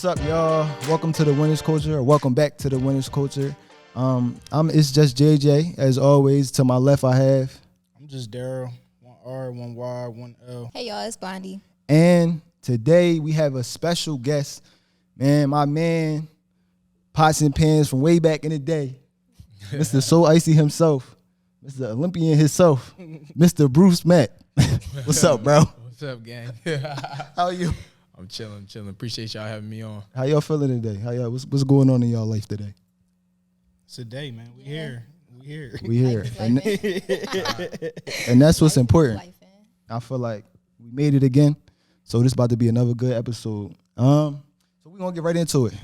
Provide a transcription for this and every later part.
up, y'all? Welcome to the Winners Culture, or welcome back to the Winners Culture. It's just JJ, as always. To my left, I have. I'm just Daryl. 1 R, 1 Y, 1 L. Hey, y'all, it's Bondi. And today we have a special guest, man. My man, pots and pans from way back in the day, Mr. So Icy himself, Mr. Olympian himself, Mr. Bruce Mapp. What's up, bro? What's up, gang? How are you? I'm chilling. Appreciate y'all having me on. How y'all feeling today? What's going on in y'all life today? It's a day, man. We here. We here. And that's what's important. I feel like we made it again. So this about to be another good episode. So we're gonna get right into it.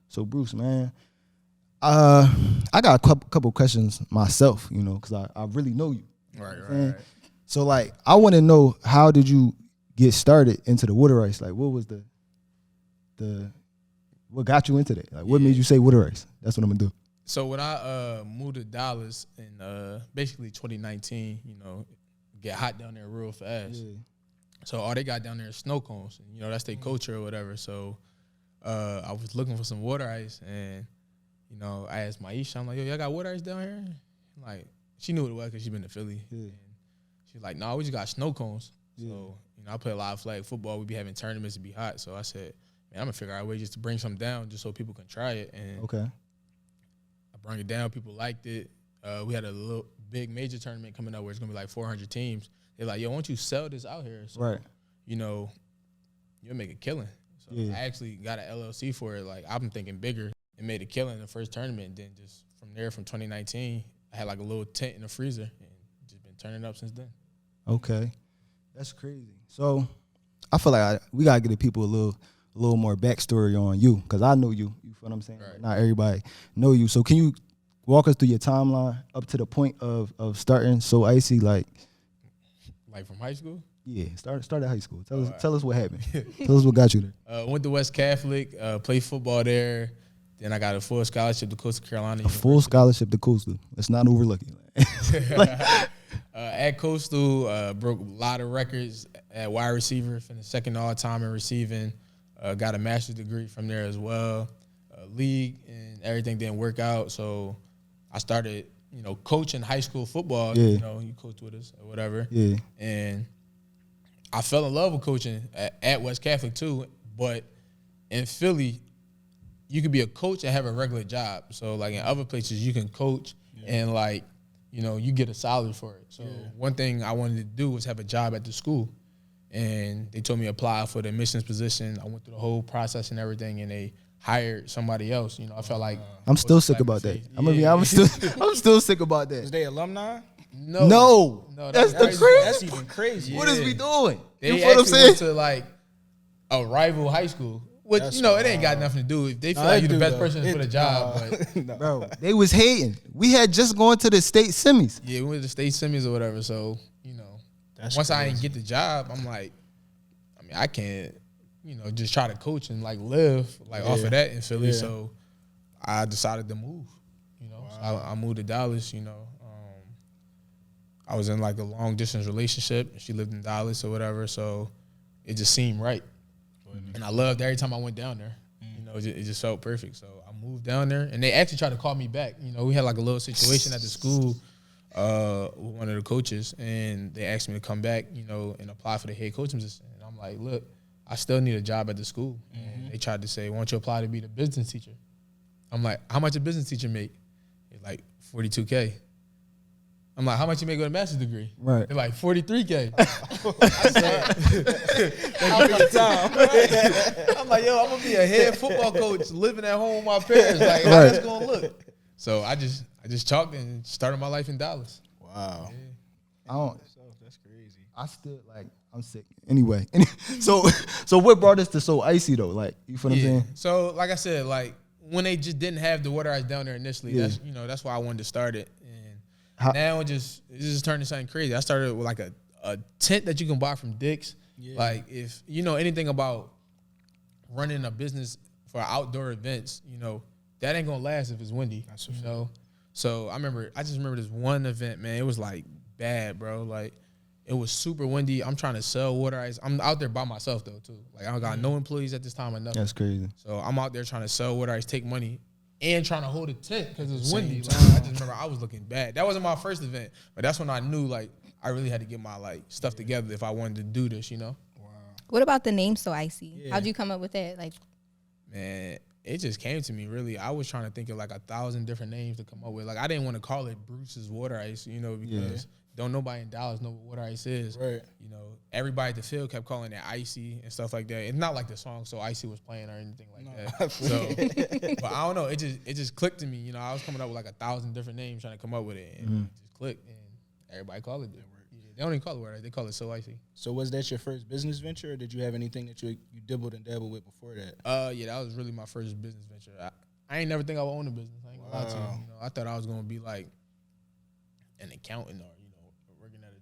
So Bruce, man, I got a couple questions myself, because I really know you. Right. So like, I want to know, how did you get started into the water ice? Like, what was the what got you into that? Like, what made you say water ice? That's what I'm gonna do. So when I moved to Dallas in basically 2019, get hot down there real fast. Yeah. So all they got down there is snow cones, and that's their culture or whatever. So I was looking for some water ice, and I asked Maisha, I'm like, yo, y'all got water ice down here? Like, she knew what it was because she been to Philly. Yeah. And she was like, no, we just got snow cones. Yeah. So I play a lot of flag football. We be having tournaments to be hot. So I said, man, I'm gonna figure out a way just to bring some down just so people can try it. And Okay. I brought it down. People liked it. We had a little big major tournament coming up where it's gonna be like 400 teams. They're like, yo, why don't you sell this out here? So, Right. You'll make a killing. So Yeah. I actually got an LLC for it. Like, I'm thinking bigger, and made a killing in the first tournament. And then just from there, from 2019, I had like a little tent in the freezer and just been turning up since then. Okay. That's crazy. So I feel like we gotta give the people a little more backstory on you, because I know you. You feel what I'm saying? Right. Not everybody know you. So can you walk us through your timeline up to the point of starting So Icy? Like From high school? Yeah, start at high school. Tell us what happened. Tell us what got you there. Went to West Catholic, played football there. Then I got a full scholarship to Coastal Carolina. A full scholarship to Coastal. Let's not overlook it. At Coastal, broke a lot of records at wide receiver, finished second all time in receiving. Got a master's degree from there as well. League and everything didn't work out, so I started, coaching high school football. Yeah. You coached with us or whatever. Yeah. And I fell in love with coaching at West Catholic too, but in Philly, you could be a coach and have a regular job. So like in other places, you can coach and you get a salary for it. So one thing I wanted to do was have a job at the school, and they told me apply for the admissions position. I went through the whole process and everything, and they hired somebody else. I felt like I'm still sick about that. I'm still sick about that. Is they alumni? No, that's the crazy. That's even crazy. What is we doing? They you feel what I'm saying? went to like a rival high school. Which, it ain't got nothing to do. They feel like you're the best person for the job. But bro, they was hating. We had just gone to the state semis. yeah, we went to state semis or whatever. So, That's once crazy. I didn't get the job, I'm like, I can't, just try to coach and like live off of that in Philly. Yeah. So I decided to move. So I moved to Dallas. I was in like a long distance relationship. She lived in Dallas or whatever. So it just seemed right. And I loved every time I went down there. It just felt perfect. So I moved down there, and they actually tried to call me back. We had like a little situation at the school with one of the coaches, and they asked me to come back, and apply for the head coaching position. And I'm like, look, I still need a job at the school. And they tried to say, why don't you apply to be the business teacher? I'm like, how much a business teacher make? They're like, $42K. I'm like, how much you make with a master's degree? Right. They're like, $43K. I'm like, yo, I'm going to be a head football coach living at home with my parents. Like, how that's going to look? So I just chalked and started my life in Dallas. Wow. Yeah. That's crazy. I still I'm sick. Anyway, so what brought us to So Icy though? Like, you feel what I'm saying? So like I said, like when they just didn't have the water ice down there initially, that's why I wanted to start it. And now it just turned into something crazy. I started with like a tent that you can buy from Dick's. Yeah. Like if you know anything about running a business for outdoor events, that ain't gonna last if it's windy. That's So I just remember this one event, man. It was like bad, bro. Like It was super windy. I'm trying to sell water ice. I'm out there by myself though too. Like I don't got no employees at this time or nothing. That's crazy. So I'm out there trying to sell water ice, take money, and trying to hold a tent because it was windy. Like, I just remember I was looking bad. That wasn't my first event, but that's when I knew like I really had to get my like stuff together if I wanted to do this. Wow. What about the name So Icy? Yeah. How'd you come up with that? Like, man, it just came to me. Really, I was trying to think of like 1,000 different names to come up with. Like I didn't want to call it Bruce's Water Ice, because. Don't nobody in Dallas know what water ice is. Right. Everybody at the field kept calling it icy and stuff like that. It's not like the song So Icy was playing or anything like that. So, but I don't know. It just clicked to me. I was coming up with like 1,000 different names trying to come up with it, and it just clicked, and everybody called it that. They don't even call it water ice. They call it So Icy. So was that your first business venture, or did you have anything that you dibbled and dabbled with before that? Yeah, that was really my first business venture. I ain't never think I would own a business. I ain't gonna lie to you. I thought I was gonna be like an accountant or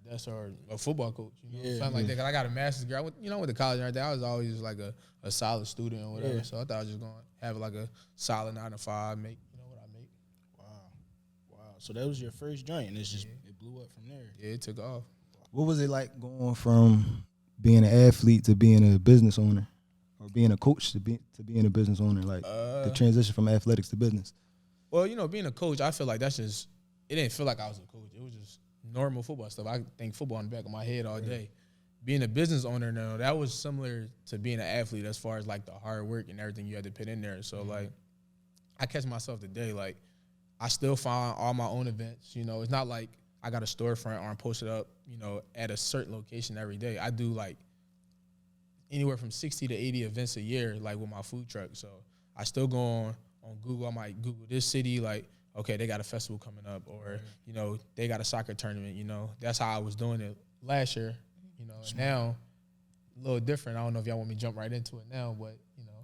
that's or a football coach, something like that. Cause I got a master's degree. I went to college and everything. I was always just like a solid student or whatever. Yeah. So I thought I was just gonna have like a solid 9 to 5, make what I make. Wow. So that was your first joint, and it blew up from there. Yeah, it took off. What was it like going from being an athlete to being a business owner, or being a coach to being a business owner? Like the transition from athletics to business. Well, being a coach, I feel like it didn't feel like I was a coach. It was just normal football stuff. I think football in the back of my head all day. Being a business owner now, that was similar to being an athlete as far as like the hard work and everything you had to put in there. So like I catch myself today, like I still find all my own events. It's not like I got a storefront or I'm posted up, at a certain location every day. I do like anywhere from 60 to 80 events a year, like with my food truck. So I still go on Google. I might Google this city, like, okay, they got a festival coming up, or, they got a soccer tournament, That's how I was doing it last year, and now a little different. I don't know if y'all want me to jump right into it now, but,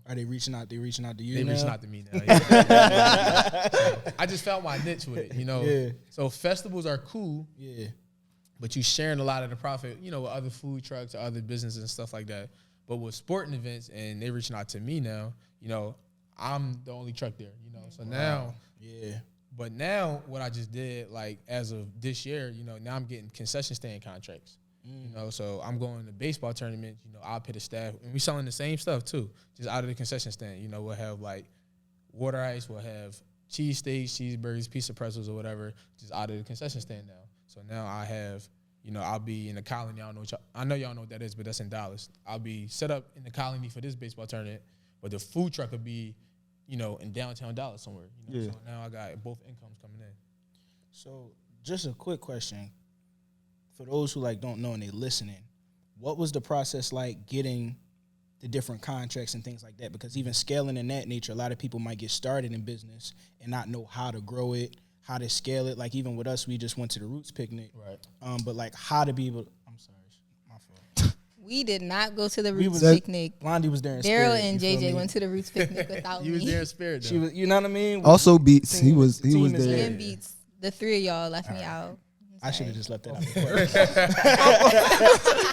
Are they reaching out? They reaching out to you? They reaching out to me now. Yeah. So I just found my niche with it, Yeah. So festivals are cool. Yeah. But you sharing a lot of the profit, with other food trucks or other businesses and stuff like that. But with sporting events, and they reaching out to me now, I'm the only truck there, So now, But now what I just did, like as of this year, now I'm getting concession stand contracts. So I'm going to baseball tournaments, I'll pay the staff, and we selling the same stuff too, just out of the concession stand. We'll have like water ice, we'll have cheesesteaks, cheeseburgers, pizza pretzels or whatever, just out of the concession stand now. So now I have, I'll be in the colony. I know y'all know what that is, but that's in Dallas. I'll be set up in the colony for this baseball tournament, but the food truck will be, in downtown Dallas somewhere. So now I got both incomes coming in. So just a quick question. For those who don't know and they listening, what was the process like getting the different contracts and things like that? Because even scaling in that nature, a lot of people might get started in business and not know how to grow it, how to scale it. Like even with us, we just went to the Roots picnic. Right. But like how to be able I'm sorry, my fault. We did not go to the Roots picnic. Blondie was there in spirit. Daryl and JJ went to the Roots picnic without me. You was there in spirit, though. She was, you know what I mean? Also Beats, he was there. And Beats. The three of y'all left me out. I should have just left that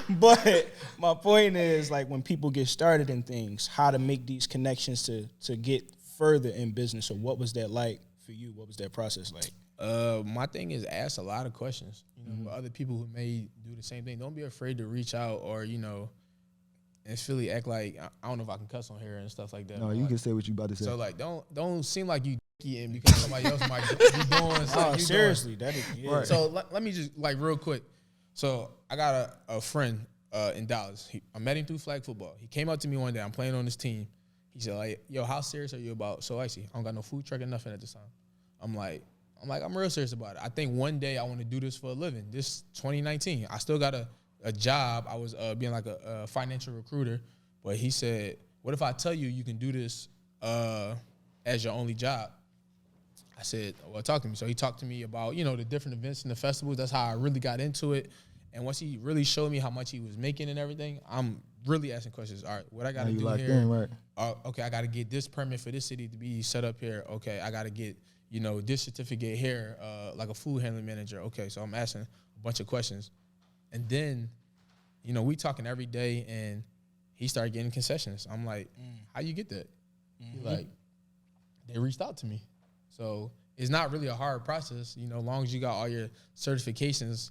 out. But my point is, like, when people get started in things, how to make these connections to get further in business. So what was that like for you? What was that process like? My thing is ask a lot of questions, with other people who may do the same thing. Don't be afraid to reach out or, and Philly act like, I don't know if I can cuss on here and stuff like that. No, you can say what you about to say. So, like, don't seem like you and because somebody else might be doing something. Seriously, that is, yeah. Right. So let me just real quick. So I got a friend in Dallas. I met him through flag football. He came up to me one day. I'm playing on this team. He said, like, yo, how serious are you about So Icy? I don't got no food truck or nothing at this time. I'm real serious about it. I think one day I want to do this for a living. This 2019. I still got a job. I was being like a financial recruiter. But he said, what if I tell you can do this as your only job? I said, well, talk to me. So he talked to me about, the different events and the festivals. That's how I really got into it. And once he really showed me how much he was making and everything, I'm really asking questions. All right, what I got to do here? In, right. Okay, I got to get this permit for this city to be set up here. Okay, I got to get, this certificate here, like a food handling manager. Okay, so I'm asking a bunch of questions. And then, we talking every day, and he started getting concessions. I'm like, how you get that? He's like, they reached out to me. So it's not really a hard process, as long as you got all your certifications,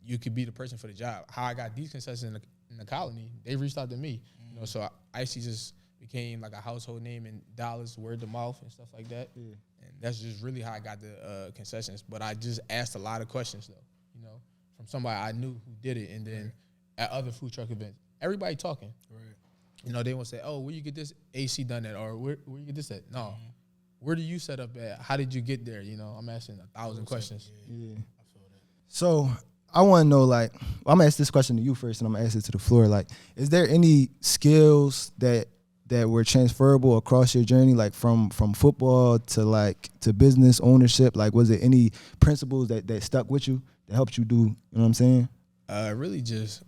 you could be the person for the job. How I got these concessions in the colony, they reached out to me. You know, so I actually just became like a household name in Dallas, word of mouth and stuff like that. Yeah. And that's just really how I got the concessions. But I just asked a lot of questions though, you know, from somebody I knew who did it. And then at other food truck events, everybody talking. Right. You know, they won't say, oh, where you get this AC done at? Or where you get this at? No. Where do you set up at? How did you get there? You know, I'm asking 1,000 questions. Yeah. I feel that. So I want to know, like, I'm going to ask this question to you first, and I'm going to ask it to the floor. Like, is there any skills that were transferable across your journey, like from football to business ownership? Like, was there any principles that stuck with you that helped you do, you know what I'm saying? Really just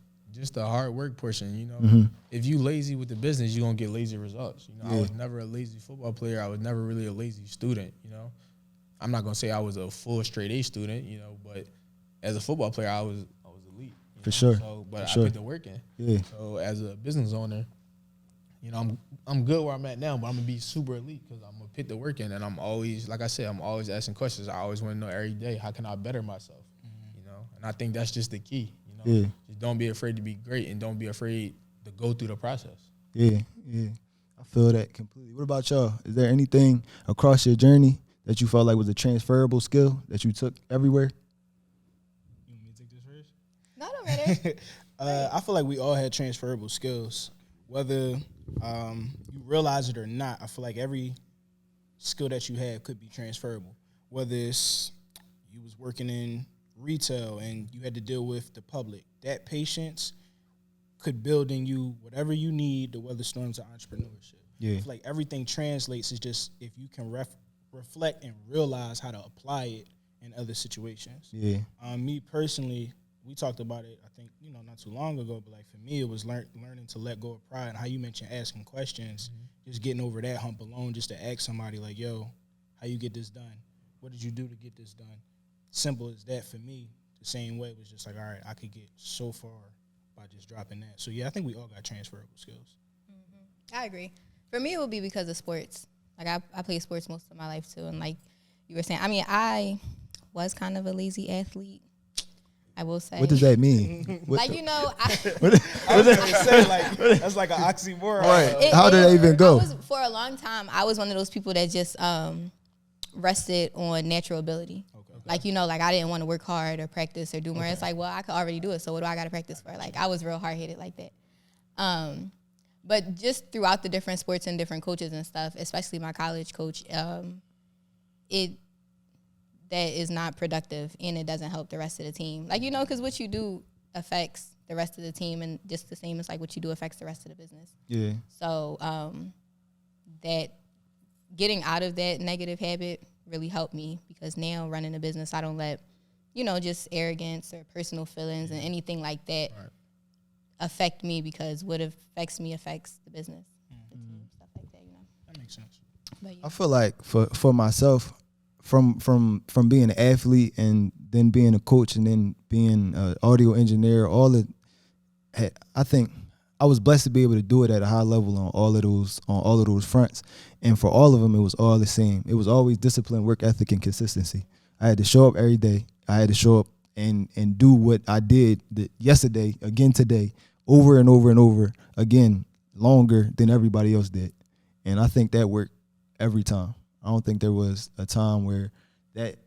the hard work portion, you know. If you lazy with the business, you're going to get lazy results. You know, I was never a lazy football player. I was never really a lazy student, you know. I'm not going to say I was a full straight A student, you know, but as a football player, I was elite. For sure. So, but I put the work in. Yeah. So as a business owner, you know, I'm good where I'm at now, but I'm going to be super elite because I'm going to put the work in. And I'm always, like I said, I'm always asking questions. I always want to know every day, how can I better myself? You know, and I think that's just the key. Yeah. Just don't be afraid to be great and don't be afraid to go through the process. Yeah. I feel that completely. What about y'all? Is there anything across your journey that you felt like was a transferable skill that you took everywhere? You want me to take this first? No, I'm ready. I feel like we all had transferable skills. Whether you realize it or not, I feel like every skill that you have could be transferable. Whether it's you was working in retail and you had to deal with the public, that patience could build in you whatever you need to weather storms of entrepreneurship. Yeah. I feel like everything translates. It's just if you can reflect and realize how to apply it in other situations. Yeah. Me personally, we talked about it, I think, you know, not too long ago, but like for me, it was learning to let go of pride, and how you mentioned asking questions, just getting over that hump alone, just to ask somebody like, yo, how you get this done? What did you do to get this done? Simple as that for me. The same way, it was just like, all right, I could get so far by just dropping that. So yeah, I think we all got transferable skills. I agree. For me, it would be because of sports. Like I played sports most of my life too, and like you were saying, I mean, I was kind of a lazy athlete, I will say. What does that mean? Like, you know, what does that say? Like, that's like an oxymoron. Right. How did that even go? For a long time, I was one of those people that just rested on natural ability. Okay. Like, you know, like I didn't want to work hard or practice or do more. Okay. It's like, well, I could already do it, so what do I got to practice for? Like, I was real hard-headed like that. But just throughout the different sports and different coaches and stuff, especially my college coach, that is not productive and it doesn't help the rest of the team. Like, you know, because what you do affects the rest of the team, and just the same as like what you do affects the rest of the business. Yeah. So that getting out of that negative habit really helped me, because now running a business, I don't let, you know, just arrogance or personal feelings and anything like that affect me, because what affects me affects the business, the team, stuff like that, you know. That makes sense. But, yeah. I feel like for myself, from being an athlete and then being a coach and then being an audio engineer, I think I was blessed to be able to do it at a high level on all of those fronts. And for all of them, it was all the same. It was always discipline, work ethic, and consistency. I had to show up every day. I had to show up and do what I did yesterday, again today, over and over and over again, longer than everybody else did. And I think that worked every time. I don't think there was a time where that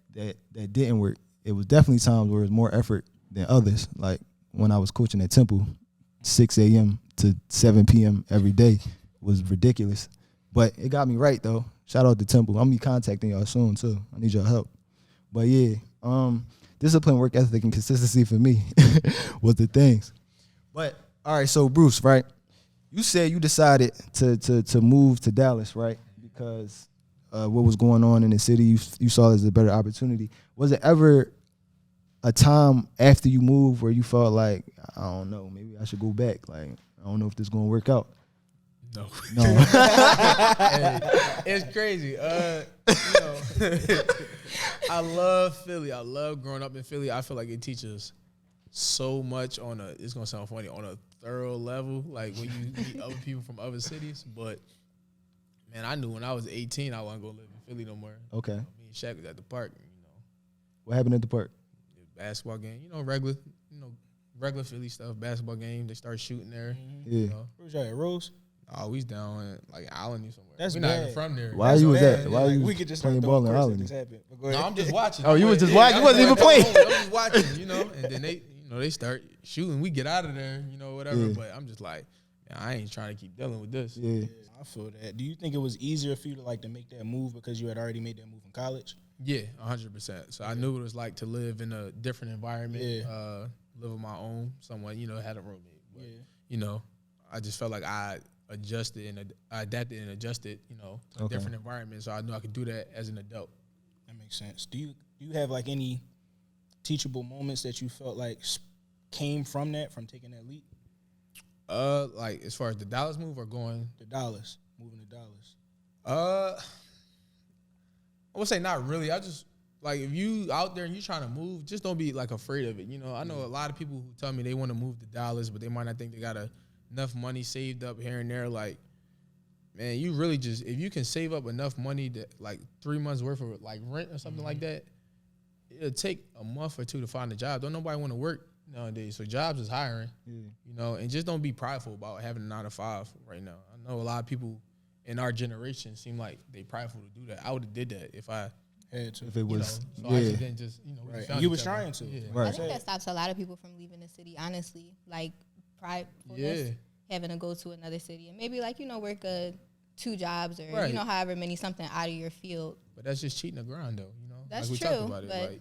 didn't work. It was definitely times where it was more effort than others. Like when I was coaching at Temple, 6 a.m. to 7 p.m. every day was ridiculous. But it got me right, though. Shout out to Temple. I'm going to be contacting y'all soon, too. I need your help. But, yeah, discipline, work ethic, and consistency for me was the things. But, all right, so, Bruce, right, you said you decided to move to Dallas, right, because what was going on in the city, you saw it as a better opportunity. Was it ever a time after you moved where you felt like, I don't know, maybe I should go back? Like, I don't know if this is going to work out. No. Hey, it's crazy. You know, I love Philly. I love growing up in Philly. I feel like it teaches so much it's going to sound funny, on a thorough level, like when you meet other people from other cities. But, man, I knew when I was 18 I wasn't going to live in Philly no more. Okay. Me and Shaq was at the park, you know. What happened at the park? basketball game, regular Philly stuff, basketball game. They start shooting there. Yeah. Where's y'all at, Rose? Oh, we's down in like Allen or somewhere. That's we bad. not even from there. Why you was bad. at? Why you we could just playing start ball in throwing Allen? this happened. But go No, ahead. I'm just watching. Oh, you was just watching. You wasn't even playing. I'm just watching, and then they start shooting. We get out of there, whatever. Yeah. But I'm just like, man, I ain't trying to keep dealing with this. Yeah. I feel that. Do you think it was easier for you to make that move because you had already made that move in college? Yeah, 100%. So I knew what it was like to live in a different environment, live on my own, somewhat, had a roommate. But, I just felt like I adapted and adjusted, to a different environment. So I knew I could do that as an adult. That makes sense. Do you have like any teachable moments that you felt like came from taking that leap? Like as far as the Dallas move or moving to Dallas. I would say not really. I just like if you out there and you trying to move, just don't be like afraid of it. I know a lot of people who tell me they want to move to Dallas, but they might not think they got enough money saved up here and there. Like, man, you really just if you can save up enough money to like 3 months worth of like rent or something like that, it'll take a month or two to find a job. Don't nobody want to work nowadays, so jobs is hiring. And just don't be prideful about having a 9 to 5 right now. I know a lot of people in our generation seem like they prideful to do that. I would have did that if I had to. If it was, so I didn't just, right. You was trying to. Yeah. Right. I think that stops a lot of people from leaving the city, honestly. Like, pridefulness, having to go to another city and maybe, work 2 jobs or, however many, something out of your field. But that's just cheating the grind, though, That's like we true, talked about but it.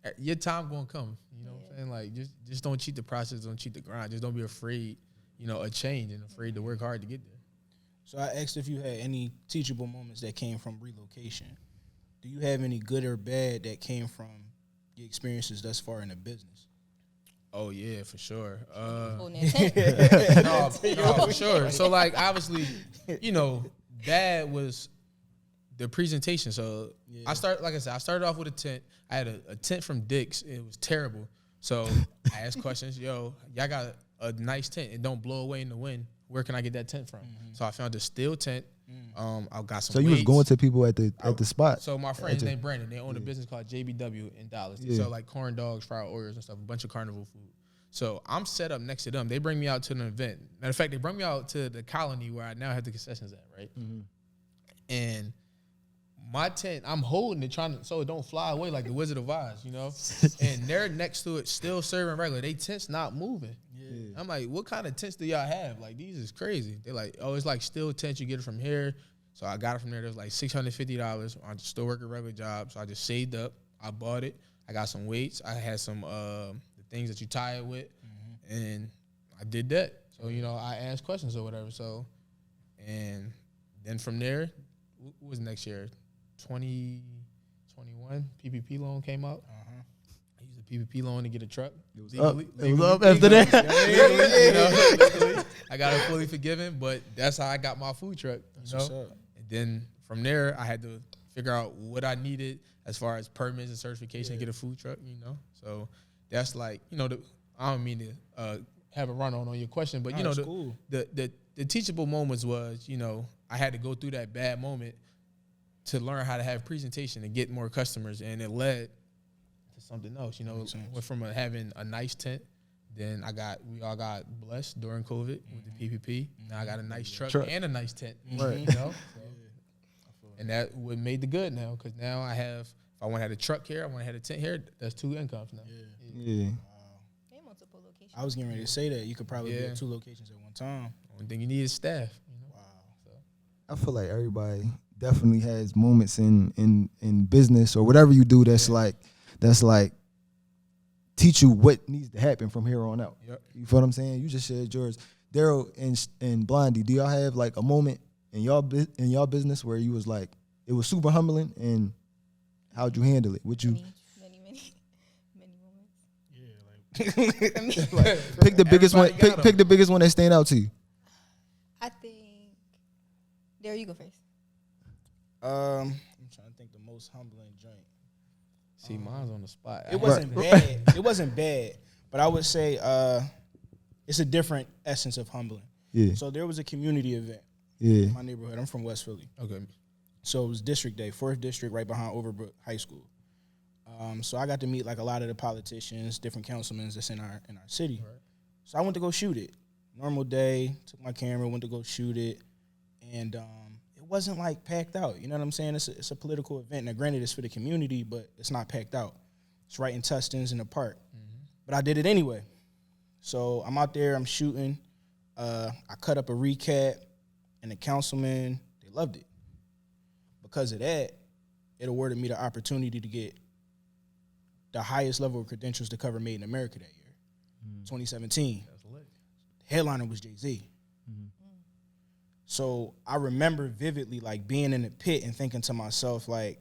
Like, your time gonna come, what I'm saying? Like, just don't cheat the process, don't cheat the grind. Just don't be afraid, of change and afraid to work hard to get there. So I asked if you had any teachable moments that came from relocation. Do you have any good or bad that came from your experiences thus far in the business? Oh yeah, for sure. No, for sure. So like obviously, bad was the presentation. So I started off with a tent. I had a tent from Dick's. It was terrible. So I asked questions. Yo, y'all got a nice tent. It don't blow away in the wind. Where can I get that tent from? So I found a steel tent. I got some. So you weights. was going to people at the spot. So my friend's named Brandon. They own a business called JBW in Dallas. They sell like corn dogs, fried Oreos and stuff, a bunch of carnival food. So I'm set up next to them. They bring me out to an event. Matter of fact, they bring me out to the colony where I now have the concessions at, right? And my tent, I'm holding it so it don't fly away like the Wizard of Oz, And they're next to it still serving regular. They tent's not moving. Yeah. I'm like, what kind of tents do y'all have? Like, these is crazy. They're like, oh, it's like steel tents. You get it from here. So I got it from there. It was like $650. I just still work a regular job. So I just saved up. I bought it. I got some weights. I had some the things that you tie it with. And I did that. So, I asked questions or whatever. So, and then from there, what was next year? 2021 PPP loan came out. I used the PPP loan to get a truck. It was up after that. Legally. I got it fully forgiven, but that's how I got my food truck. And then from there, I had to figure out what I needed as far as permits and certification to get a food truck. So that's like I don't mean to have a run on your question, but the teachable moments was I had to go through that bad moment to learn how to have presentation and get more customers, and it led to something else. Went from having a nice tent, then we all got blessed during COVID with the PPP. Now I got a nice truck and a nice tent. Right. And that what made the good now, because now I have. If I want to have a truck here, I want to have a tent here. That's 2 incomes now. Yeah. They multiple locations. I was getting ready to say that you could probably be at 2 locations at one time. Only thing you need is staff. Wow. So. I feel like everybody definitely has moments in business or whatever you do that's like teach you what needs to happen from here on out. Yep. You feel what I'm saying? You just shared yours. Daryl and Blondie, do y'all have like a moment in y'all business where you was like it was super humbling, and how'd you handle it? Many moments. Yeah, pick the biggest one. Pick the biggest one that stand out to you. I think. Daryl, you go first. I'm trying to think the most humbling joint. See, mine's on the spot. It wasn't bad. It wasn't bad, but I would say it's a different essence of humbling. Yeah. So there was a community event. Yeah. In my neighborhood. I'm from West Philly. Okay. So it was District Day, 4th District, right behind Overbrook High School. So I got to meet like a lot of the politicians, different councilmen that's in our city. Right. So I went to go shoot it. Normal day, took my camera, went to go shoot it, and it wasn't like packed out. You know what I'm saying? It's a political event. Now, granted, it's for the community, but it's not packed out. It's right in Tustin's in the park. Mm-hmm. But I did it anyway. So I'm out there, I'm shooting. I cut up a recap, and the councilmen, they loved it. Because of that, it awarded me the opportunity to get the highest level of credentials to cover Made in America that year, 2017. That's lit. The headliner was Jay-Z. So I remember vividly like being in the pit and thinking to myself, like,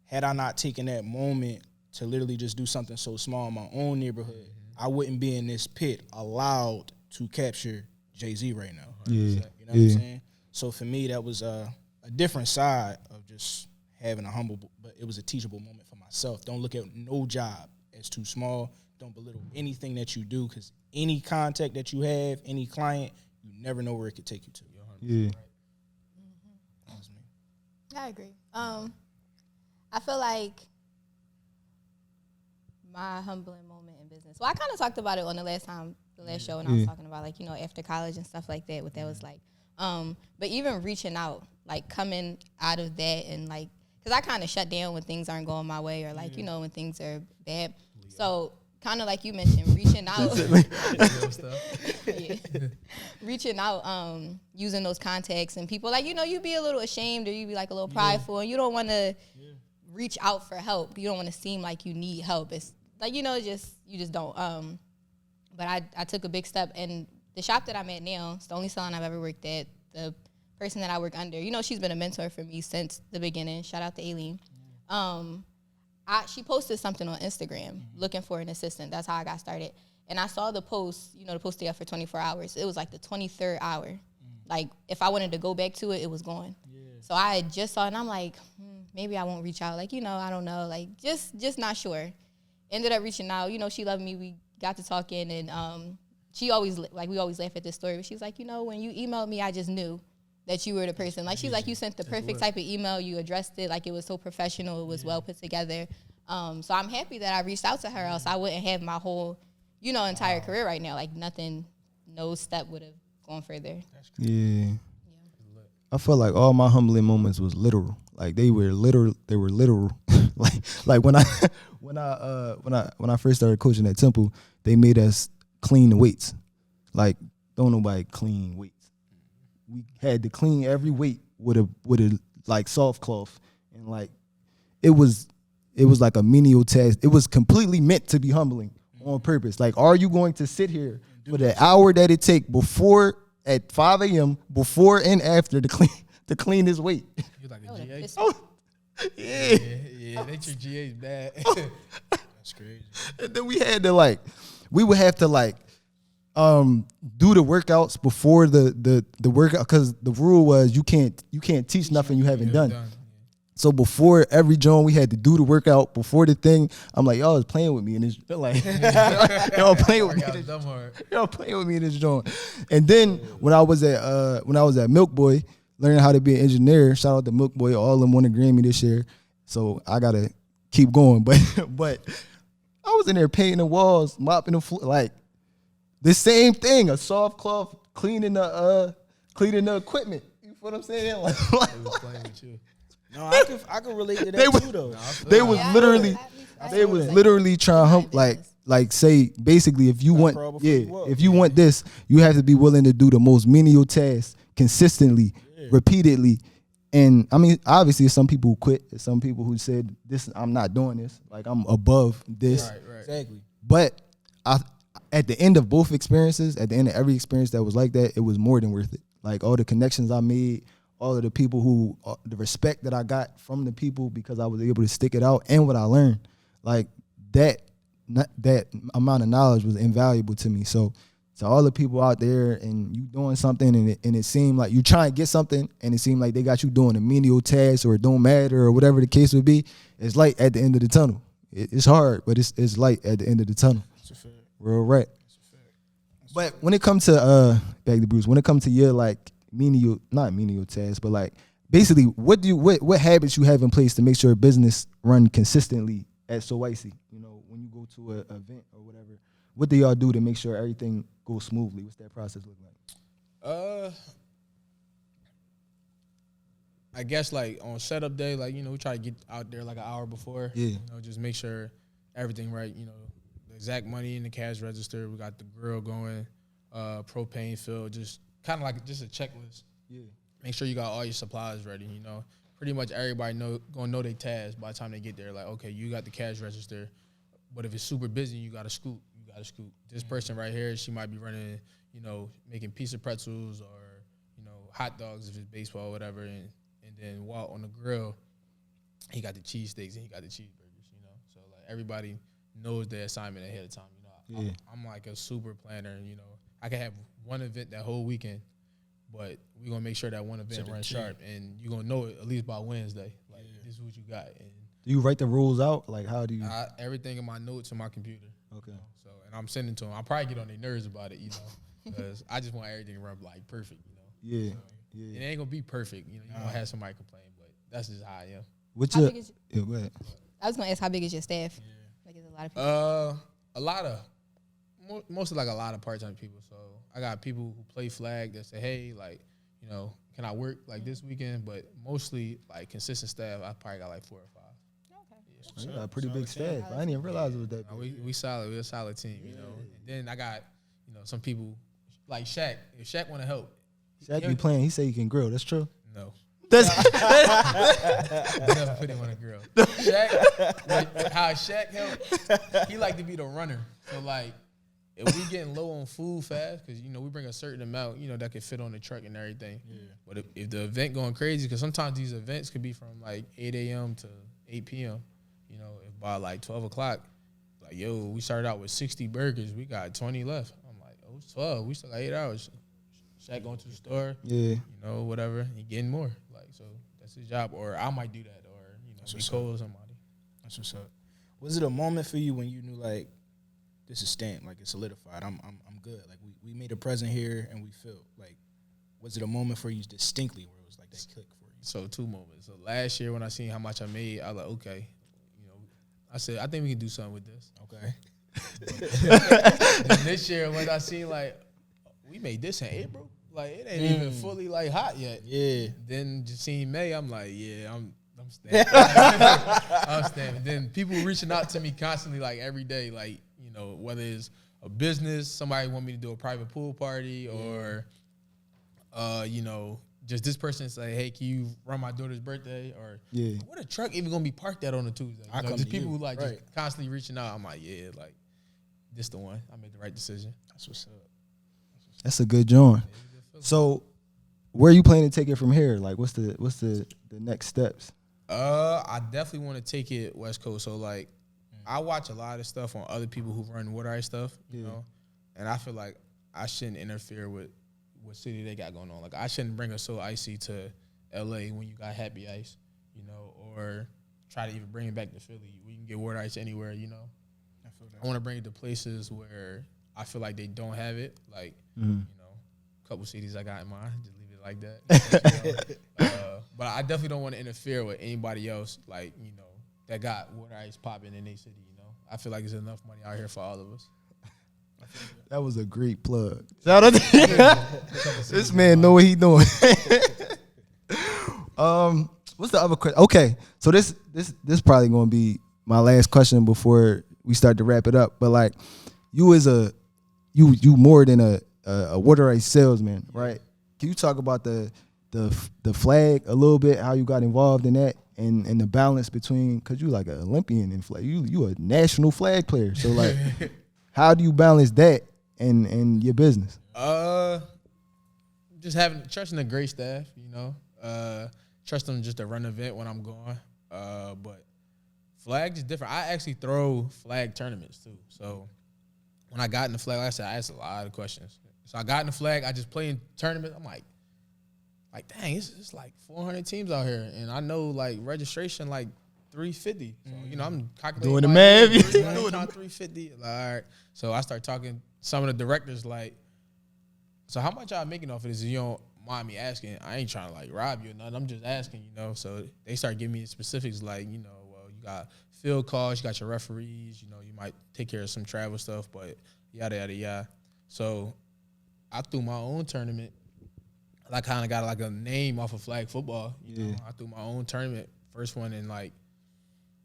had I not taken that moment to literally just do something so small in my own neighborhood, I wouldn't be in this pit allowed to capture Jay-Z right now. Yeah. You know what I'm saying? So for me, that was a different side of just having a humble, but it was a teachable moment for myself. Don't look at no job as too small. Don't belittle anything that you do, because any contact that you have, any client, you never know where it could take you to. Yeah. Right. That was me. I agree. I feel like my humbling moment in business. Well, I kind of talked about it on the last show when I was talking about, like, you know, after college and stuff like that, what that was like. But even reaching out, like coming out of that and like, because I kind of shut down when things aren't going my way, or like, you know, when things are bad. So kind of like you mentioned, reaching out. Reaching out, using those contacts and people, like, you know, you be a little ashamed or you be like a little prideful and you don't want to reach out for help. You don't want to seem like you need help. It's like, you know, you just don't. But I took a big step, and the shop that I'm at now, it's the only salon I've ever worked at. The person that I work under, you know, she's been a mentor for me since the beginning. Shout out to Aileen. She posted something on Instagram looking for an assistant. That's how I got started. And I saw the post, you know, the post stay up for 24 hours. It was like the 23rd hour. Like, if I wanted to go back to it, it was gone. Yeah. So I just saw it, and I'm like, maybe I won't reach out. Like, you know, I don't know. Like, just not sure. Ended up reaching out. You know, she loved me. We got to talking, and she always, like, we always laugh at this story. But she's like, you know, when you emailed me, I just knew that you were the person. Like, she's like, you sent the perfect type of email. You addressed it. Like, it was so professional. It was well put together. So I'm happy that I reached out to her, else I wouldn't have my whole, you know, entire career right now. Like, nothing, no step would have gone further. Yeah. I felt like all my humbling moments was literal. Like, they were literal. like when I first started coaching at Temple, they made us clean the weights. Like, don't nobody clean weights. We had to clean every weight with a like soft cloth, and like it was like a menial task. It was completely meant to be humbling on purpose. Like, are you going to sit here for the hour that it take before at 5 a.m. before and after to clean this weight? You're like a GA. Oh, yeah. Yeah, they treat GAs bad. That's crazy. And then we would have to do the workouts before the workout, because the rule was you can't teach nothing you haven't done. So before every joint, we had to do the workout before the thing. I'm like, y'all is playing with me in this. Like, y'all playing with me. Y'all playing with me in this joint. And then when I was at Milk Boy, learning how to be an engineer. Shout out to Milk Boy. All of them won a Grammy this year. So I gotta keep going. But I was in there painting the walls, mopping the floor, like the same thing. A soft cloth, cleaning the equipment. You know what I'm saying? Like, was playing with you. No, I can relate to that too, though. They was literally trying to like say basically, if you want this, you have to be willing to do the most menial tasks consistently, repeatedly. And I mean, obviously, some people who quit. There's some people who said, "This, I'm not doing this. Like, I'm above this." Right. Exactly. But at the end of both experiences, at the end of every experience that was like that, it was more than worth it. Like, all the connections I made, all of the people the respect that I got from the people because I was able to stick it out, and what I learned, like that amount of knowledge was invaluable to me. So to all the people out there, and you doing something, and it seemed like you trying to get something, and it seemed like they got you doing a menial task, or it don't matter, or whatever the case would be, it's light at the end of the tunnel. It's hard, but it's light at the end of the tunnel. That's a fact. Real right. But when it comes to back to Bruce, when it comes to your like not menial tasks, but like basically what habits you have in place to make sure business run consistently at So Icy? You know, when you go to an event or whatever, what do y'all do to make sure everything goes smoothly? What's that process look like? I guess like on setup day, like, you know, we try to get out there like an hour before. Yeah. You know, just make sure everything right. You know, the exact money in the cash register. We got the grill going, propane filled, just kind of like just a checklist. Yeah. Make sure you got all your supplies ready. You know, pretty much everybody gonna know their tasks by the time they get there. Like, okay, you got the cash register, but if it's super busy, you got to scoop. You got to scoop. This person right here, she might be running, you know, making pizza pretzels or, you know, hot dogs if it's baseball or whatever, and then Walt on the grill, he got the cheesesteaks and he got the cheeseburgers, you know. So, like, everybody knows their assignment ahead of time, you know. I'm like a super planner, you know. I can have one event that whole weekend, but we're going to make sure that one event runs sharp, and you're going to know it at least by Wednesday. Like, this is what you got. And do you write the rules out? Like, how do you? Everything in my notes on my computer. Okay. You know? So, and I'm sending to them. I'll probably get on their nerves about it, you know, because I just want everything to run, like, perfect, you know. Yeah. So, yeah. It ain't going to be perfect. You know, you're going to have somebody complain, but that's just how I am. What's How your? big is Yeah, go ahead. I was gonna ask, how big is your staff? Like, is it a lot of people? A lot of, mostly like a lot of part-time people. So I got people who play flag that say, hey, like, you know, can I work like this weekend? But mostly like consistent staff, I probably got like 4 or 5. Okay. Yeah. You got a pretty big staff. I didn't even realize it was that big. We solid. We're a solid team, you know. And then I got, you know, some people like Shaq. If Shaq want to help, Shaq be playing. He say he can grill. That's true. No. That's Never put him on a grill. Shaq, like, how Shaq help, he like to be the runner. So, like, if we getting low on food fast, because, you know, we bring a certain amount, you know, that could fit on the truck and everything. Yeah. But if the event going crazy, because sometimes these events could be from, like, 8 a.m. to 8 p.m., you know, if by, like, 12 o'clock, like, yo, we started out with 60 burgers. We got 20 left. I'm like, oh, it's 12. We still got 8 hours. Shaq going to the store, you know, whatever, he getting more. Like, so that's his job. Or I might do that, or, you know, be cold or somebody. That's what's up. Was it a moment for you when you knew, like, this is stamped, like, it's solidified, I'm good, like, we made a present here and we feel like, was it a moment for you distinctly where it was like that click for you? So 2 moments. So last year when I seen how much I made, I was like, okay, you know, I said, I think we can do something with this. Okay. Then this year when I seen, like, we made this in April. Like, it ain't even fully, like, hot yet. Yeah. Then just seeing May, I'm like, yeah, I'm stamping. I'm stamping. Then people reaching out to me constantly, like, every day, like, you know, whether it's a business, somebody want me to do a private pool party, or, you know, just this person say, hey, can you run my daughter's birthday? Or, what a truck even going to be parked at on a Tuesday? You know, just people who, like, just constantly reaching out. I'm like, yeah, like, this the one. I made the right decision. That's what's up. That's a good joint. So, where are you planning to take it from here? Like, what's the next steps? I definitely want to take it West Coast. So, like, I watch a lot of stuff on other people who run water ice stuff, you know, and I feel like I shouldn't interfere with what city they got going on. Like, I shouldn't bring a So Icy to L.A. when you got Happy Ice, you know, or try to even bring it back to Philly. We can get water ice anywhere, you know. I want to bring it to places where I feel like they don't have it, like, you know, a couple cities I got in mind. Just leave it like that. You know? But I definitely don't want to interfere with anybody else, like, you know, that got water ice popping in their city, you know. I feel like there's enough money out here for all of us. That was a great plug. Shout out to this man know what he doing. What's the other question? Okay, so this probably gonna be my last question before we start to wrap it up. But like, you as you more than a water ice salesman, right? Can you talk about the flag a little bit? How you got involved in that, and the balance between, because you like an Olympian in flag, you a national flag player. So like, how do you balance that and your business? Just trusting a great staff, you know. Trust them just to run the event when I'm going. But flag is different. I actually throw flag tournaments too. So when I got in the flag, like I said, I asked a lot of questions. So I got in the flag. I just play in tournaments. I'm like, dang, it's like 400 teams out here, and I know like registration like 350. So you know, I'm calculating doing the math. Doing 350. Like, all right. So I start talking. Some of the directors like, so how much y'all making off of this? If you don't mind me asking, I ain't trying to like rob you or nothing. I'm just asking, you know. So they start giving me specifics like, you know, well, you got field calls, you got your referees, you know, you might take care of some travel stuff, but yada, yada, yada. So I threw my own tournament. I kind of got like a name off of flag football. You know? I threw my own tournament, first one in like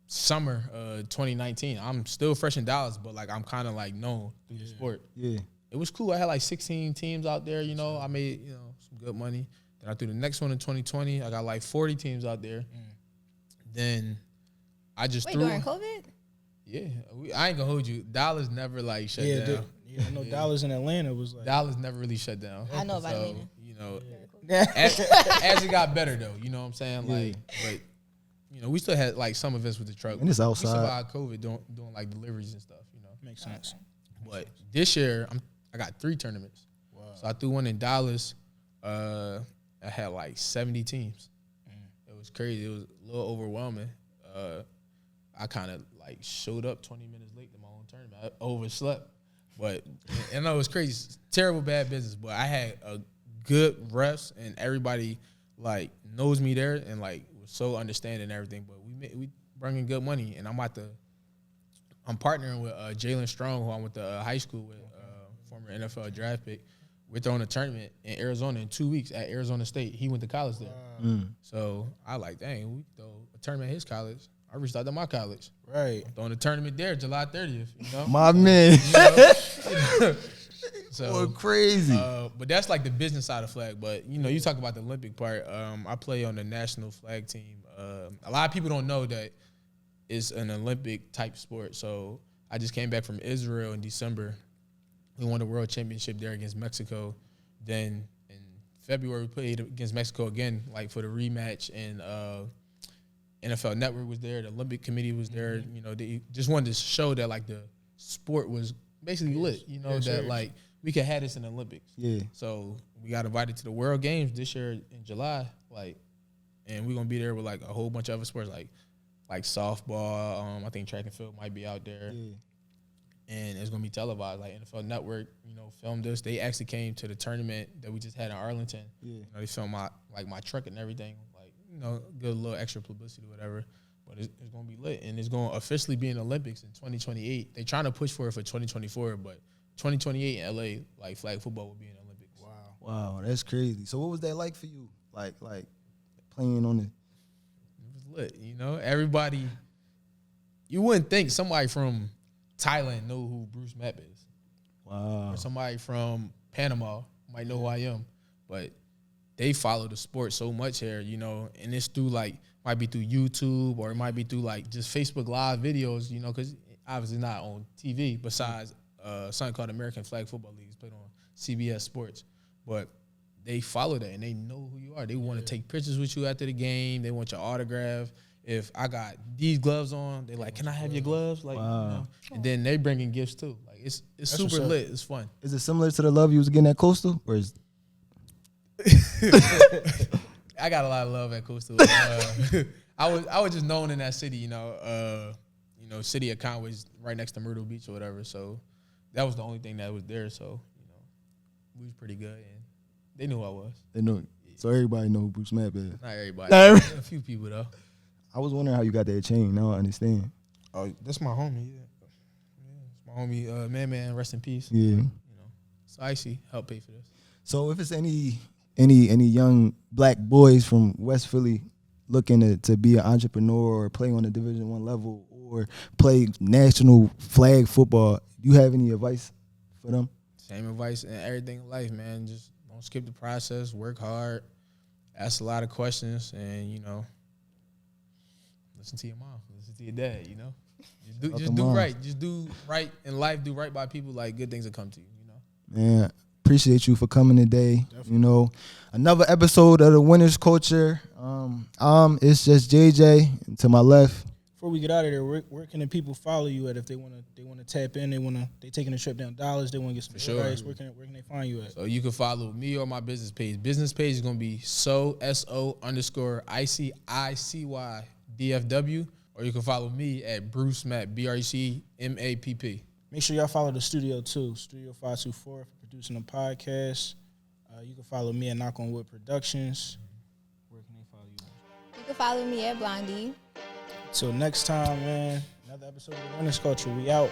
summer 2019. I'm still fresh in Dallas, but like I'm kind of like known through the sport. Yeah. It was cool. I had like 16 teams out there, you know. I made, you know, some good money. Then I threw the next one in 2020. I got like 40 teams out there. Then I just threw. During COVID? Yeah. I ain't gonna hold you. Dallas never like shut down. I know Dallas in Atlanta was like. Dallas never really shut down. I know about Atlanta. You know, as it got better though, you know what I'm saying? Like, but you know, we still had like some events with the truck. And it's outside. We survived COVID doing like deliveries and stuff, you know. Makes sense. But this year, I got 3 tournaments. Wow. So I threw one in Dallas. I had like 70 teams. It was crazy. It was a little overwhelming. I kind of like showed up 20 minutes late to my own tournament. I overslept. But I know it was crazy. It's terrible, bad business. But I had a good refs, and everybody like knows me there and like was so understanding and everything. But we bring in good money, and I'm partnering with Jalen Strong, who I went to high school with, former NFL draft pick. We're throwing a tournament in Arizona in 2 weeks at Arizona State. He went to college there. So I like, dang, we throw a tournament at his college. I reached out to my college. Right. I'm throwing a tournament there July 30th, you know? My man. So crazy. But that's like the business side of flag. But, you know, you talk about the Olympic part. I play on the national flag team. A lot of people don't know that it's an Olympic type sport. So I just came back from Israel in December. We won the world championship there against Mexico. Then in February, we played against Mexico again, like for the rematch. And NFL Network was there. The Olympic Committee was there. You know, they just wanted to show that like the sport was basically lit. You know, that like we could have this in the Olympics. Yeah. So we got invited to the World Games this year in July. Like, and we're gonna be there with like a whole bunch of other sports like softball. I think track and field might be out there. Yeah. And it's gonna be televised. Like NFL Network, you know, filmed us. They actually came to the tournament that we just had in Arlington. Yeah. You know, they filmed my truck and everything. Like, you know, get a little extra publicity or whatever. But it's gonna be lit, and it's gonna officially be in the Olympics in 2028. They're trying to push for it for 2024, but 2028 in LA, like flag football will be in the Olympics. Wow, that's crazy. So what was that like for you? Like playing on it? It was lit, you know. Everybody, you wouldn't think somebody from Thailand know who Bruce Mapp is. Wow. Or somebody from Panama might know who I am, but they follow the sport so much here, you know, and it's through might be through YouTube or it might be through like just Facebook Live videos, you know, because obviously not on TV besides something called American Flag Football League. It's played on CBS Sports. But they follow that and they know who you are. They want to take pictures with you after the game. They want your autograph. If I got these gloves on, they're like, can I have your gloves? Like, you know? And then they bringing gifts too. Like it's super lit. It's fun. Is it similar to the love you was getting at Coastal? Or is I got a lot of love at Coastal. I was just known in that city, you know, city of Conway's right next to Myrtle Beach or whatever. So that was the only thing that was there. So, you know, we was pretty good and they knew who I was. They knew it. So everybody know who Bruce Mapp is. Not everybody. A few people though. I was wondering how you got that chain. Now I understand. Oh, that's my homie, it's my homie, man, rest in peace. Yeah. You know, so Icy helped pay for this. So if it's any young black boys from West Philly looking to be an entrepreneur or play on the Division I level or play national flag football, do you have any advice for them? Same advice in everything in life, man. Just don't skip the process, work hard, ask a lot of questions, and, you know, listen to your mom, listen to your dad, you know. Just do right. Just do right in life, do right by people, like good things will come to you, you know. Man, appreciate you for coming today. Definitely. You know, another episode of the Winners Culture. It's just JJ, and to my left. Before we get out of there, where can the people follow you at if they wanna tap in, they taking a trip down Dallas, they wanna get some advice, where can they find you at? So you can follow me or my business page. Business page is gonna be SO_ICICY DFW, or you can follow me at Bruce Mapp, BRUCMAPP. Make sure y'all follow the studio too, Studio 524 for producing a podcast. You can follow me at Knock on Wood Productions. Where can they follow you? You can follow me at Blondie. Till next time, man. Another episode of Winners Culture. We out.